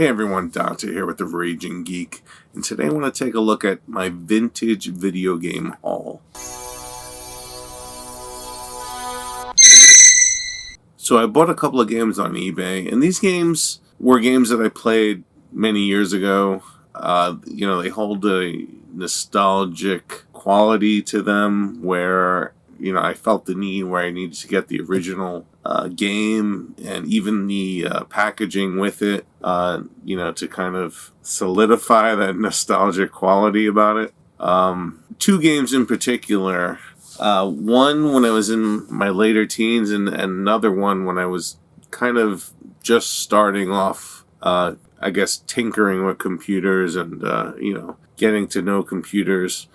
Hey everyone, Dante here with the Raging Geek, and today I want to take a look at my vintage video game haul. So I bought a couple of games on eBay, and these games were games that I played many years ago. They hold a nostalgic quality to them where, I felt the need where I needed to get the original game and even the packaging with it, to kind of solidify that nostalgic quality about it. Two games in particular. One when I was in my later teens, and another one when I was kind of just starting off, tinkering with computers and, getting to know computers.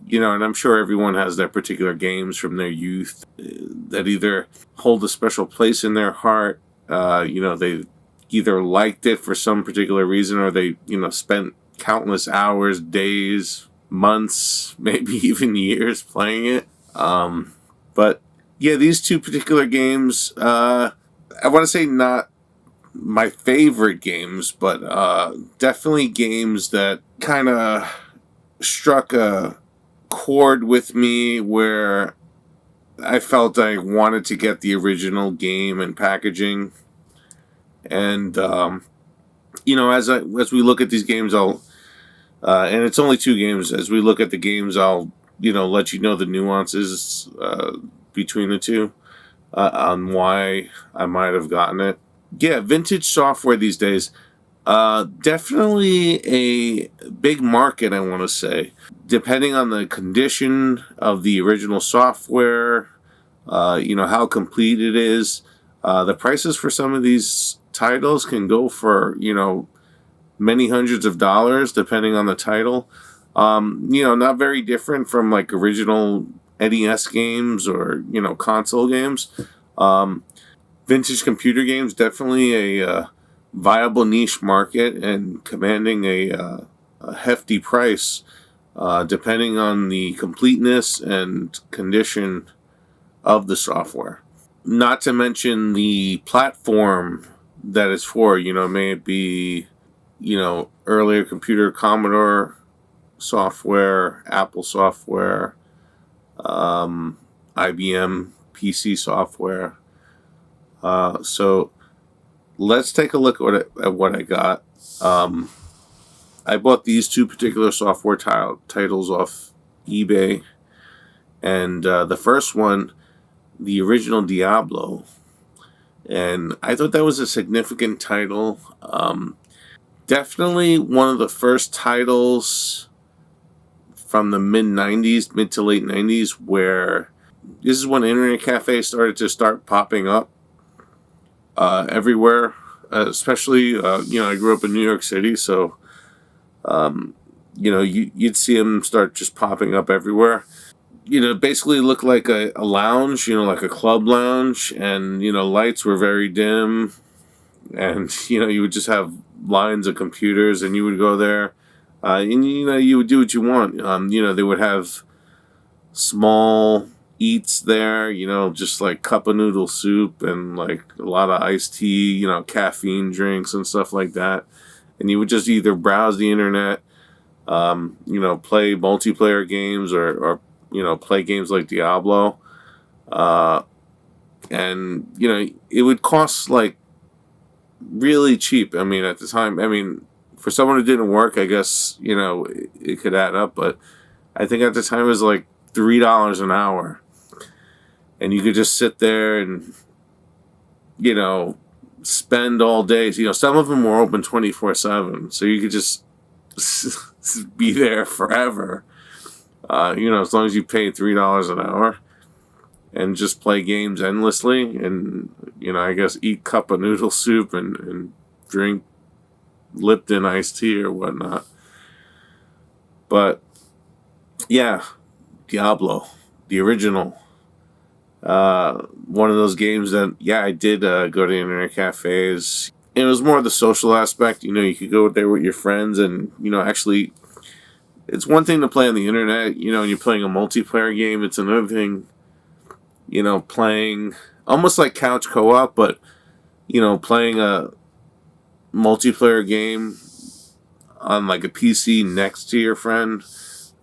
And I'm sure everyone has their particular games from their youth that either hold a special place in their heart. They either liked it for some particular reason, or they, spent countless hours, days, months, maybe even years playing it. But yeah, these two particular games, I want to say not my favorite games, but definitely games that kind of struck a chord with me where I felt I wanted to get the original game and packaging. And as we look at these games, and it's only two games. As we look at the games, I'll let you know the nuances between the two on why I might have gotten it. Yeah, vintage software these days. Definitely a big market, I want to say. Depending on the condition of the original software, how complete it is. The prices for some of these titles can go for, many hundreds of dollars, depending on the title. Not very different from like original NES games or, console games. Vintage computer games, definitely a viable niche market and commanding a hefty price, depending on the completeness and condition of the software. Not to mention the platform that it's for, may it be, earlier computer Commodore software, Apple software, IBM PC software. So let's take a look at what I got. I bought these two particular software titles off eBay. And the first one, the original Diablo. And I thought that was a significant title. Definitely one of the first titles from the mid to late 90s, where this is when internet cafes started to popping up everywhere. Especially, I grew up in New York City, so, you'd see them start just popping up everywhere. Basically looked like a lounge, like a club lounge, and, lights were very dim, and, you would just have lines of computers, and you would go there, and, you would do what you want. They would have small eats there, just like cup of noodle soup and like a lot of iced tea, caffeine drinks and stuff like that. And you would just either browse the internet, play multiplayer games or play games like Diablo. And, it would cost like really cheap. I mean, at the time, for someone who didn't work, I guess, it could add up. But I think at the time it was like $3 an hour. And you could just sit there and, spend all day. Some of them were open 24/7. So you could just be there forever. As long as you paid $3 an hour and just play games endlessly and, I guess eat cup of noodle soup and drink Lipton iced tea or whatnot. But yeah, Diablo, the original. One of those games that, I did go to internet cafes. It was more the social aspect. You could go there with your friends and, actually, it's one thing to play on the internet, and you're playing a multiplayer game. It's another thing, playing almost like couch co-op, but, playing a multiplayer game on like a PC next to your friend.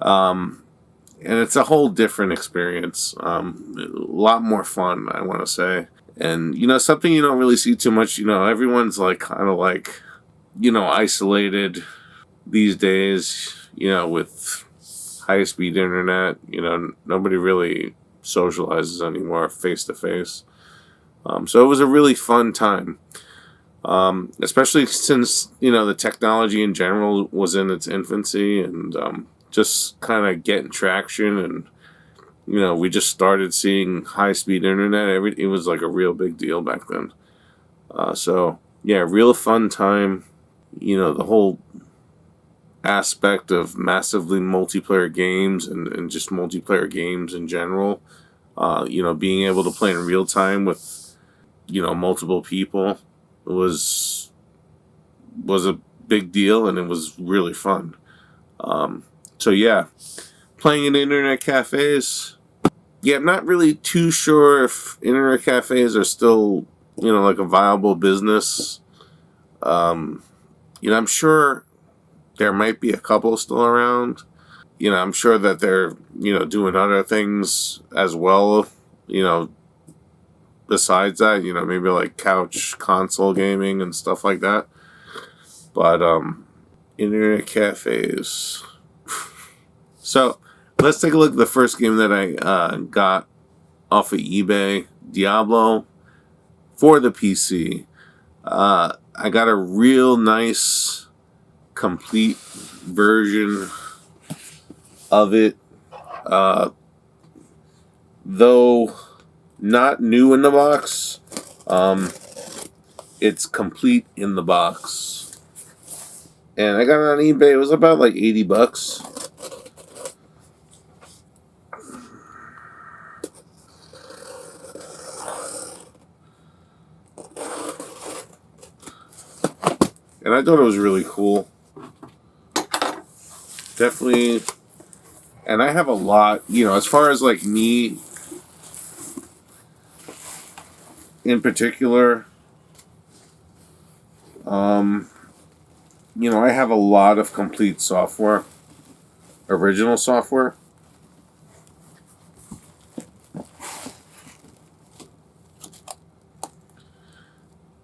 And it's a whole different experience. A lot more fun, I want to say. And, something you don't really see too much, everyone's like kind of like, isolated these days, with high-speed internet. Nobody really socializes anymore face to face. So it was a really fun time. Especially since, the technology in general was in its infancy and just kind of getting traction. And, we just started seeing high-speed internet. It was like a real big deal back then. So, yeah, real fun time. The whole aspect of massively multiplayer games and just multiplayer games in general. Being able to play in real time with, multiple people was a big deal, and it was really fun. So yeah, playing in internet cafes. Yeah, I'm not really too sure if internet cafes are still, like a viable business. I'm sure there might be a couple still around. I'm sure that they're, doing other things as well, besides that, maybe like couch console gaming and stuff like that. But, internet cafes. So, let's take a look at the first game that I got off of eBay. Diablo for the PC. I got a real nice, complete version of it. Though not new in the box, it's complete in the box. And I got it on eBay. It was about like $80. And I thought it was really cool. Definitely. And I have a lot, as far as like me in particular, I have a lot of complete software, original software.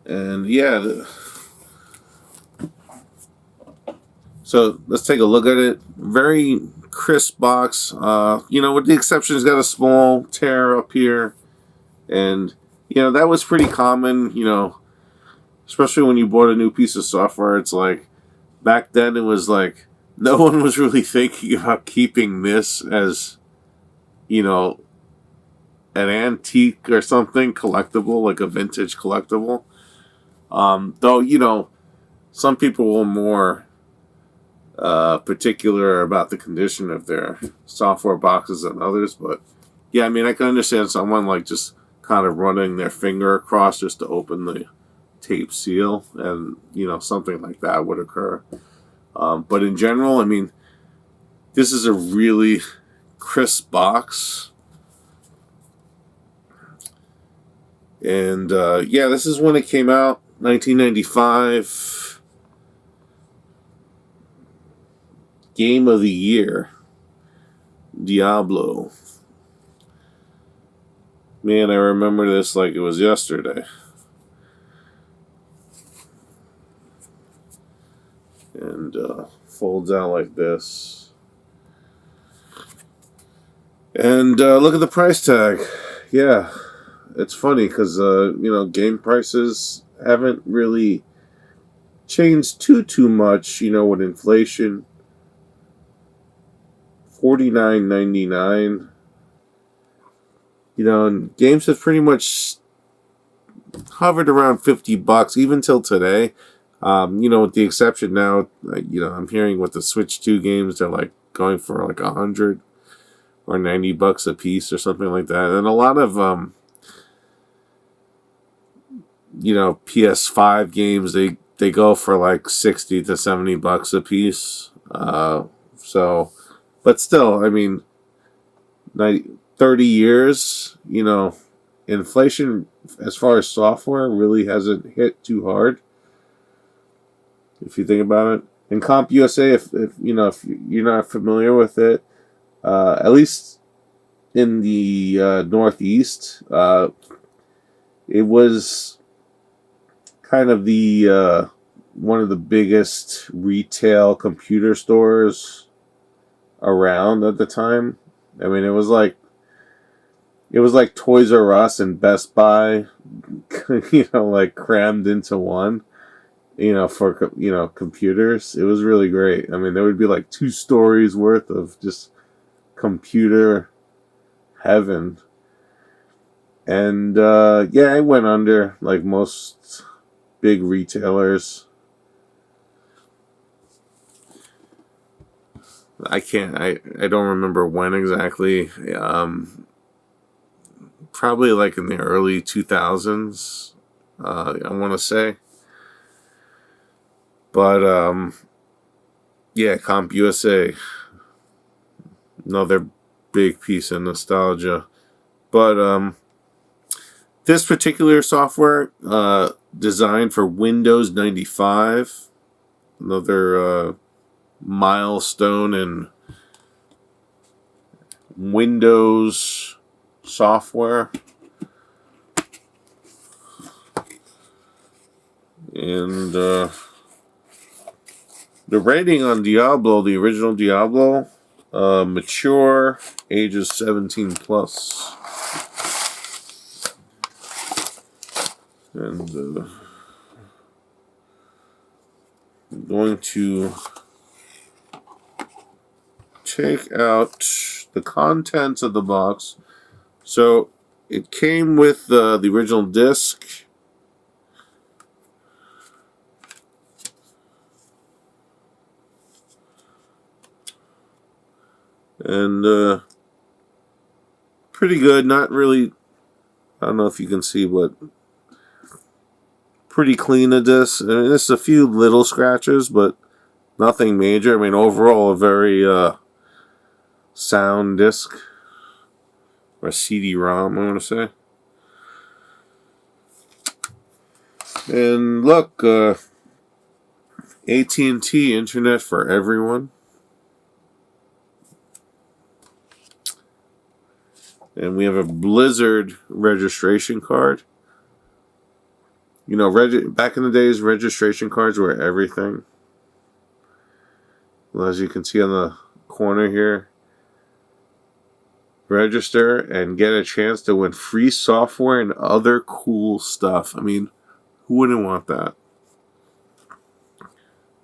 And yeah, so let's take a look at it. Very crisp box. With the exception, it's got a small tear up here. And, that was pretty common, especially when you bought a new piece of software. It's like, back then it was like, no one was really thinking about keeping this as, an antique or something, collectible, like a vintage collectible. Though, some people were more particular about the condition of their software boxes than others. But, yeah, I can understand someone like just kind of running their finger across just to open the tape seal, and something like that would occur. But in general, this is a really crisp box, and this is when it came out, 1995. Game of the Year, Diablo. Man, I remember this like it was yesterday. And folds out like this. And look at the price tag. Yeah, it's funny because, game prices haven't really changed too much, with inflation. $49.99. And games have pretty much hovered around $50, even till today. With the exception now, I'm hearing with the Switch 2 games, they're like going for like $100 or $90 a piece or something like that. And a lot of, PS5 games, they go for like $60 to $70 a piece. But still, 30 years, inflation as far as software really hasn't hit too hard. if you think about it. And Comp USA, if you know, if you're not familiar with it, at least in the Northeast, it was kind of the one of the biggest retail computer stores around at the time. I mean, it was like Toys R Us and Best Buy, like crammed into one. For computers, it was really great. I mean, there would be like 2 stories worth of just computer heaven. And yeah, it went under like most big retailers. I don't remember when exactly. Probably like in the early 2000s, I want to say. But yeah, Comp USA, another big piece of nostalgia. But this particular software, designed for Windows 95, another milestone in Windows software. And the rating on Diablo, the original Diablo, mature, ages 17 plus. And I'm going to take out the contents of the box. So it came with the original disc. And pretty good. Not really, I don't know if you can see, but pretty clean of this. I mean, there's a few little scratches, but nothing major. I mean, overall, a very sound disc. Or CD-ROM, I want to say. And look, AT&T Internet for everyone. And we have a Blizzard registration card. Back in the days, registration cards were everything. Well, as you can see on the corner here, register and get a chance to win free software and other cool stuff. I mean, who wouldn't want that?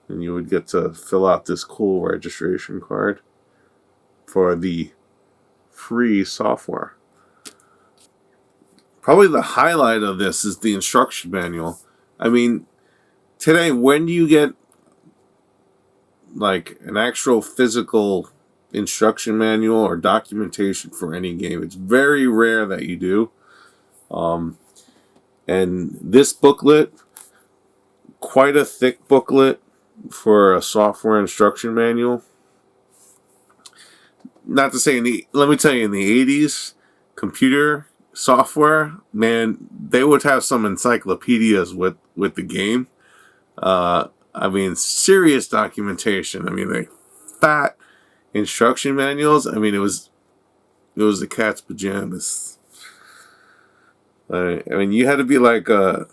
And you would get to fill out this cool registration card for the free software. Probably the highlight of this is the instruction manual. I mean, today, when do you get like an actual physical instruction manual or documentation for any game? It's very rare that you do. And this booklet, quite a thick booklet for a software instruction manual. Not to say let me tell you, in the 80s, computer software, man, they would have some encyclopedias with the game. I mean, serious documentation. I mean, like fat instruction manuals. I mean, it was the cat's pajamas. I mean, you had to be like a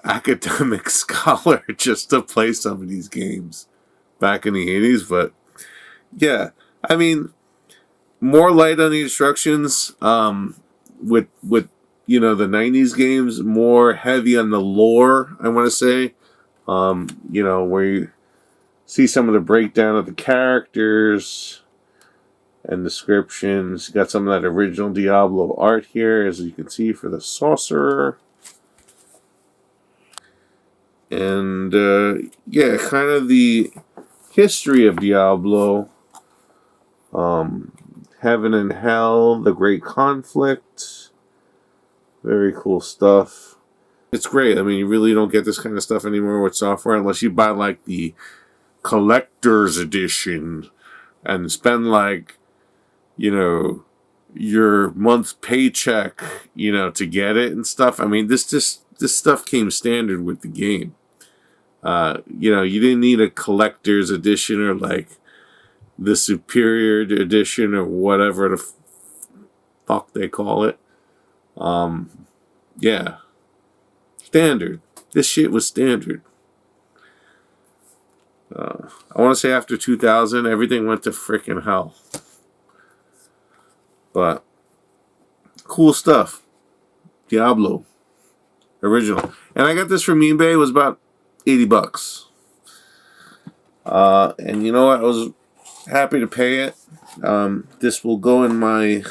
academic scholar just to play some of these games back in the 80s. But yeah, I mean, more light on the instructions. With the 90s games, more heavy on the lore, I want to say. Where you see some of the breakdown of the characters and descriptions. You got some of that original Diablo art here, as you can see, for the sorcerer. And yeah, kind of the history of Diablo. Heaven and Hell, the Great Conflict. Very cool stuff. It's great. I mean, you really don't get this kind of stuff anymore with software unless you buy like the collector's edition and spend like, your month's paycheck, to get it and stuff. I mean, this stuff came standard with the game. You didn't need a collector's edition or like the superior edition or whatever the fuck they call it. Yeah, standard. This shit was standard. I want to say after 2000, everything went to freaking hell. But cool stuff. Diablo original, and I got this from eBay. It was about $80. And you know what? I was happy to pay it. This will go in my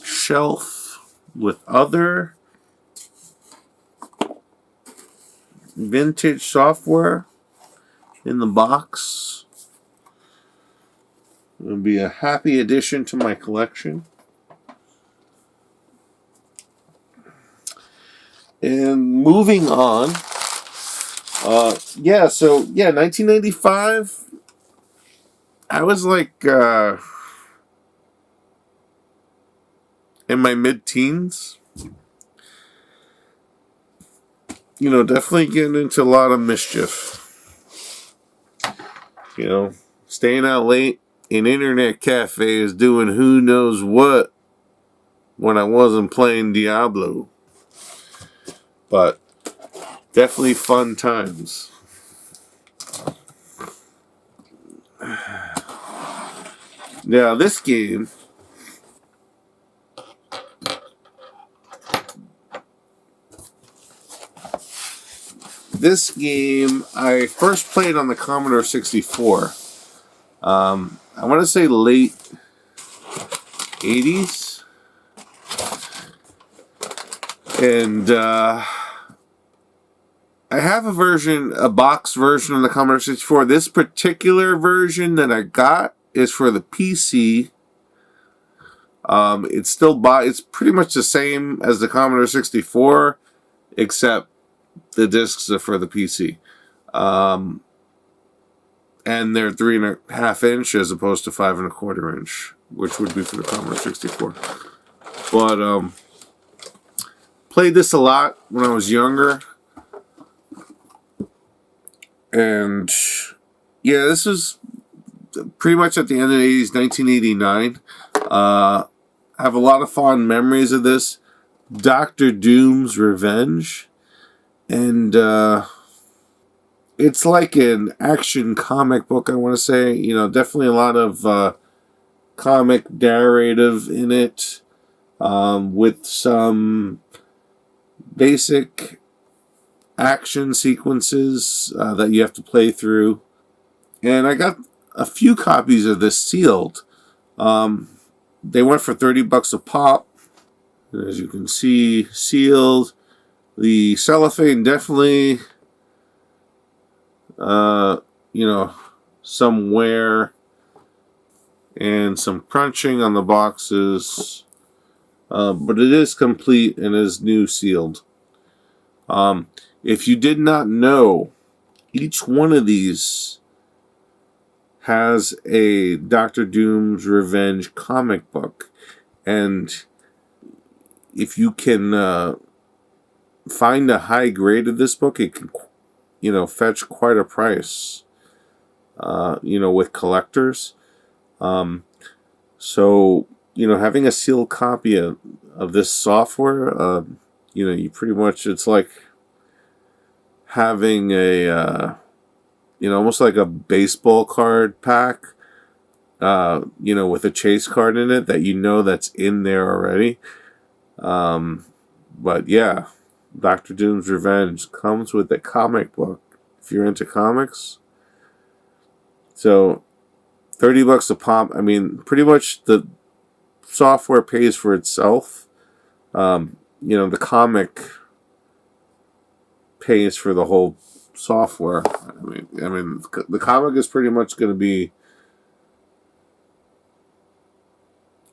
shelf with other vintage software in the box. It'll be a happy addition to my collection. And moving on. 1995. I was like in my mid-teens. Definitely getting into a lot of mischief. Staying out late in internet cafes doing who knows what when I wasn't playing Diablo. But definitely fun times. Now, this game I first played on the Commodore 64. I want to say late 80s. And I have a box version of the Commodore 64. This particular version that I got is for the PC. It's pretty much the same as the Commodore 64, except the discs are for the PC. And they're 3.5 inch as opposed to 5.25 inch, which would be for the Commodore 64. But played this a lot when I was younger. And yeah, this was pretty much at the end of the 80s, 1989. I have a lot of fond memories of this. Dr. Doom's Revenge. And it's like an action comic book, I want to say. Definitely a lot of comic narrative in it, with some basic action sequences that you have to play through. And I got a few copies of this sealed. They went for $30 a pop. As you can see, sealed. The cellophane definitely, some wear and some crunching on the boxes. But it is complete and is new sealed. If you did not know, each one of these has a Dr. Doom's Revenge comic book. And if you can find a high grade of this book, it can, fetch quite a price, with collectors. So, having a sealed copy of this software, you pretty much, it's like having a, almost like a baseball card pack, with a chase card in it that that's in there already. But yeah, Dr. Doom's Revenge comes with a comic book if you're into comics. So $30 a pop. I mean, pretty much the software pays for itself. The comic pays for the whole software. I mean, the comic is pretty much going to be,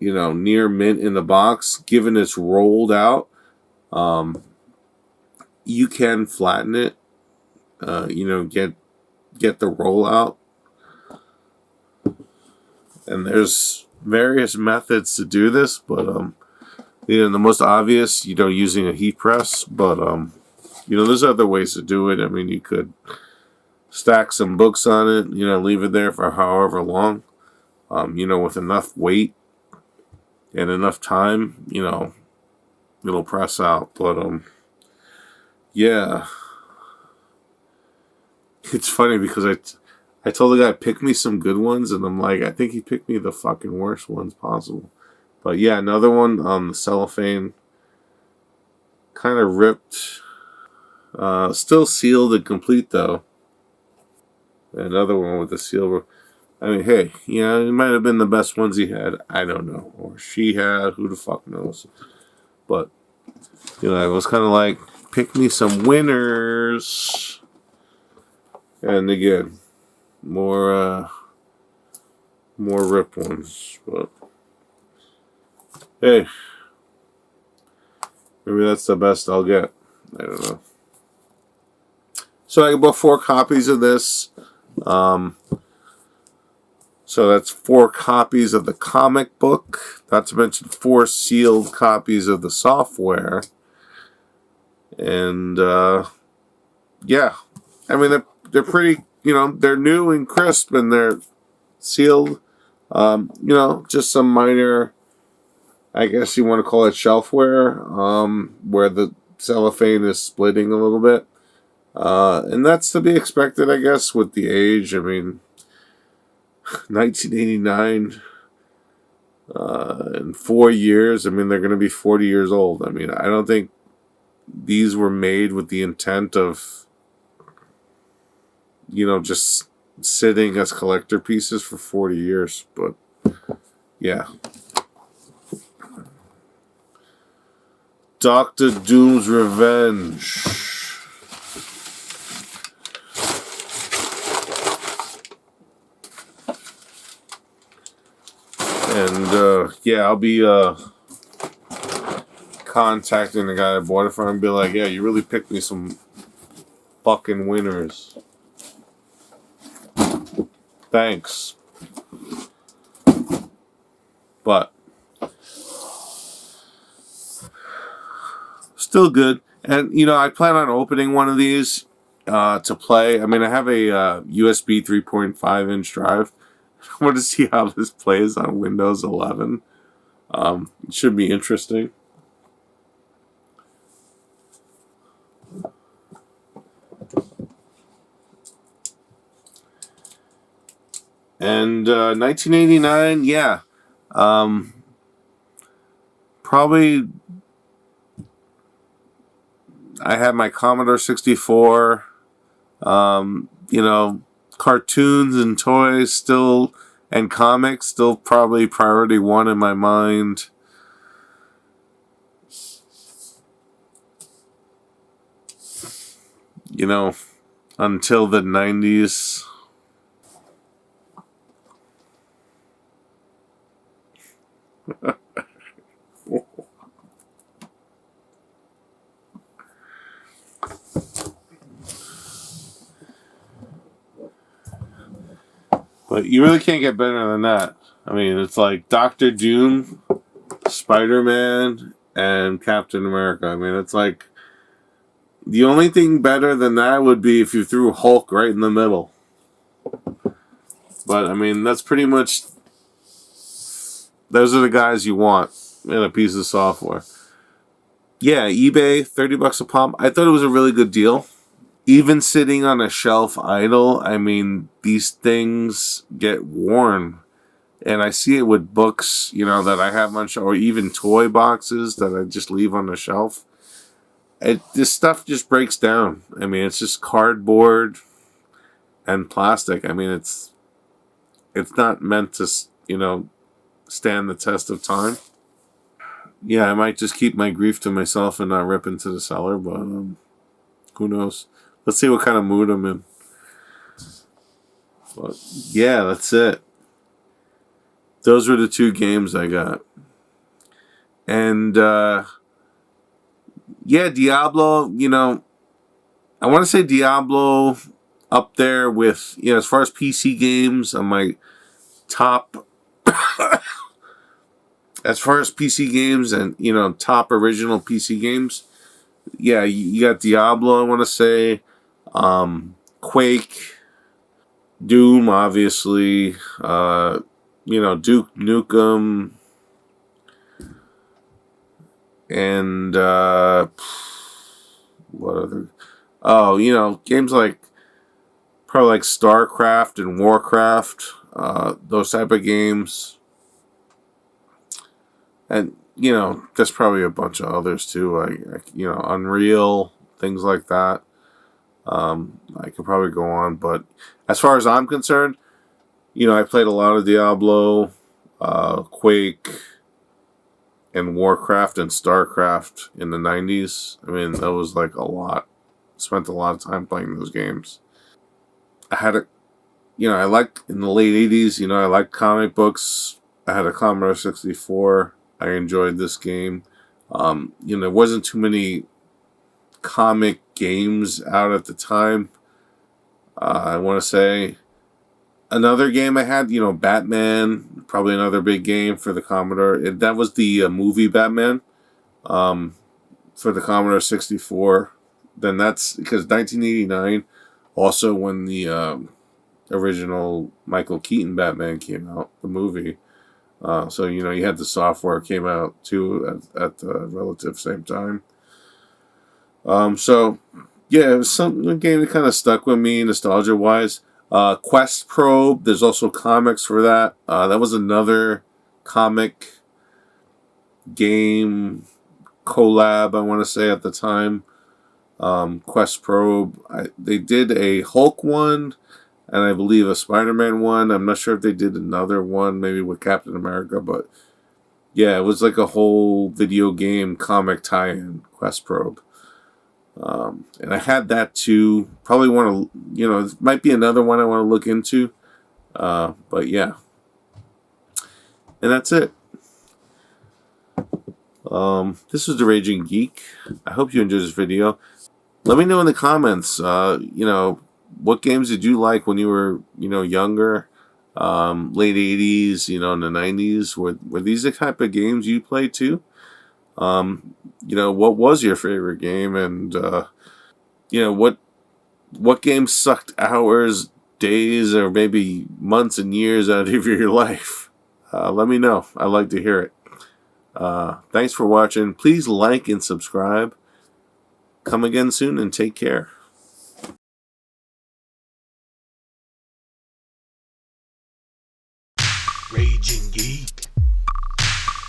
near mint in the box. Given it's rolled out, you can flatten it. Get the rollout. And there's various methods to do this, but The most obvious, using a heat press, but there's other ways to do it. I mean, you could stack some books on it, leave it there for however long, with enough weight and enough time, it'll press out. But yeah, it's funny because I told the guy pick me some good ones, and I'm like, I think he picked me the fucking worst ones possible. But yeah, another one, the cellophane, kind of ripped, still sealed and complete though. Another one with the seal. I mean, hey, it might have been the best ones he had. I don't know, or she had. Who the fuck knows? But I was kind of like, pick me some winners. And again, more ripped ones. But hey, maybe that's the best I'll get. I don't know. So I bought 4 copies of this. So that's 4 copies of the comic book. Not to mention 4 sealed copies of the software. And yeah, I mean they're pretty. They're new and crisp, and they're sealed. Just some minor, I guess you want to call it shelfware, where the cellophane is splitting a little bit. And that's to be expected, I guess, with the age. I mean, 1989, in 4 years, I mean, they're going to be 40 years old. I mean, I don't think these were made with the intent of, just sitting as collector pieces for 40 years. But, yeah. Doctor Doom's Revenge. And, yeah, I'll be contacting the guy that bought it from him and be like, yeah, you really picked me some fucking winners. Thanks. But still good. And, I plan on opening one of these to play. I mean, I have a USB 3.5 inch drive. I want to see how this plays on Windows 11. It should be interesting. And 1989, yeah. Probably I had my Commodore 64. Cartoons and toys still, and comics still probably priority 1 in my mind. Until the 90s. But you really can't get better than that. I mean, it's like Doctor Doom, Spider-Man, and Captain America. I mean, it's like the only thing better than that would be if you threw Hulk right in the middle. But, I mean, that's pretty much... Those are the guys you want in a piece of software. Yeah, eBay, $30 a pop. I thought it was a really good deal. Even sitting on a shelf idle, I mean, these things get worn. And I see it with books, that I have on shelf, or even toy boxes that I just leave on the shelf. This stuff just breaks down. I mean, it's just cardboard and plastic. I mean, it's not meant to, stand the test of time. Yeah, I might just keep my grief to myself and not rip into the cellar, but who knows? Let's see what kind of mood I'm in. But yeah, that's it. Those were the 2 games I got. And yeah, Diablo, I want to say Diablo up there with, as far as PC games, on my top as far as PC games and, top original PC games, yeah, you got Diablo, I want to say, Quake, Doom, obviously, Duke Nukem, and what other? Oh, games like probably like StarCraft and Warcraft, those type of games, and there's probably a bunch of others too, like Unreal, things like that. I could probably go on, but as far as I'm concerned, I played a lot of Diablo, Quake, and Warcraft and StarCraft in the 90s. I mean, that was like a lot. Spent a lot of time playing those games. I had I liked in the late 80s, I liked comic books. I had a Commodore 64. I enjoyed this game. There wasn't too many comic games out at the time. I want to say another game I had, Batman, probably another big game for the Commodore. That was the movie Batman for the Commodore 64. Then that's because 1989, also when the original Michael Keaton Batman came out, the movie. So, you had the software came out too at the relative same time. So, yeah, it was a game that kind of stuck with me nostalgia wise. Quest Probe, there's also comics for that. That was another comic game collab, I want to say, at the time. Quest Probe, they did a Hulk one, and I believe a Spider-Man one. I'm not sure if they did another one, maybe with Captain America, but yeah, it was like a whole video game comic tie-in, Quest Probe. And I had that too. Probably want to, it might be another one I want to look into. But yeah. And that's it. This was The Raging Geek. I hope you enjoyed this video. Let me know in the comments, what games did you like when you were, younger? Late 80s, in the 90s. Were these the type of games you played too? What was your favorite game? And, what game sucked hours, days, or maybe months and years out of your life? Let me know. I'd like to hear it. Thanks for watching. Please like and subscribe. Come again soon and take care. Raging Geek.